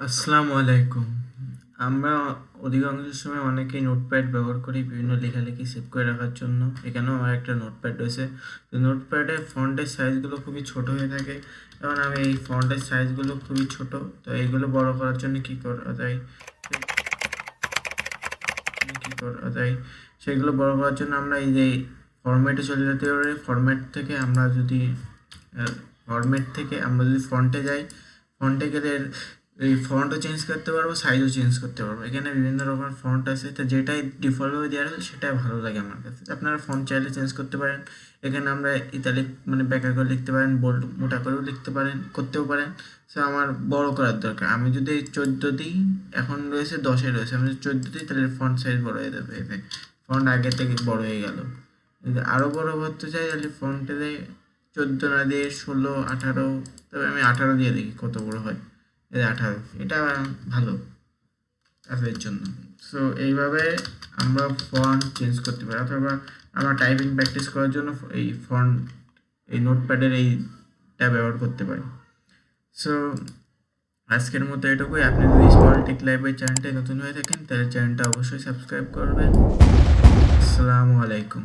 আসসালামু আলাইকুম। আমরা অধিকাংশ সময় অনেকেই নোটপ্যাড ব্যবহার করি বিভিন্ন লেখালেখি সেভ করে রাখার জন্য। এখানেও আমার একটা নোটপ্যাড রয়েছে। তো নোটপ্যাডে ফন্টের সাইজগুলো খুবই ছোট হয়ে থাকে এবং আমি এই ফন্টের সাইজগুলো খুবই ছোট। তো এইগুলো বড় করার জন্য কী করা যায় সেগুলো বড় করার জন্য আমরা এই যে ফরম্যাটে চলে যেতে পারি। ফরম্যাট থেকে আমরা যদি ফন্টে যাই, ফন্টে গেলে এই ফন্টও চেঞ্জ করতে পারবো, সাইজও চেঞ্জ করতে পারবো। এখানে বিভিন্ন রকমের ফন্ট আছে, তো যেটাই ডিফল্টভাবে দেওয়া আছে সেটাই ভালো লাগে আমার কাছে। আপনারা ফন্ট চাইলে চেঞ্জ করতে পারেন। এখানে আমরা ইতালিক বেকার করে লিখতে পারেন, বোল্ড মোটা করেও করতেও পারেন। সো আমার বড় করার দরকার। আমি যদি 14 দিই, এখন রয়েছে 10-এ রয়েছে, আমি যদি 14 দিই তাহলে ফন্ট সাইজ বড় হয়ে যাবে। ফন্ট আগে থেকে বড় হয়ে গেল। যদি আরও বড় করতে চাই তাহলে ফন্টে 14 না দিয়ে 16, 18, তবে আমি 18 দিয়ে দেখি কত বড় হয়। 18, এটা ভালো কাজের জন্য। সো এইভাবে আমরা ফন্ট চেঞ্জ করতে পারি, অথবা আমরা টাইপিং প্র্যাকটিস করার জন্য এই নোটপ্যাডের এইটা ব্যবহার করতে পারি। সো আজকের মতো এটুকুই। আপনি যদি স্মল টেক লাইব্রেরি চ্যানেলটায় নতুন হয়ে থাকেন তাহলে চ্যানেলটা অবশ্যই সাবস্ক্রাইব করবেন। আসসালামু আলাইকুম।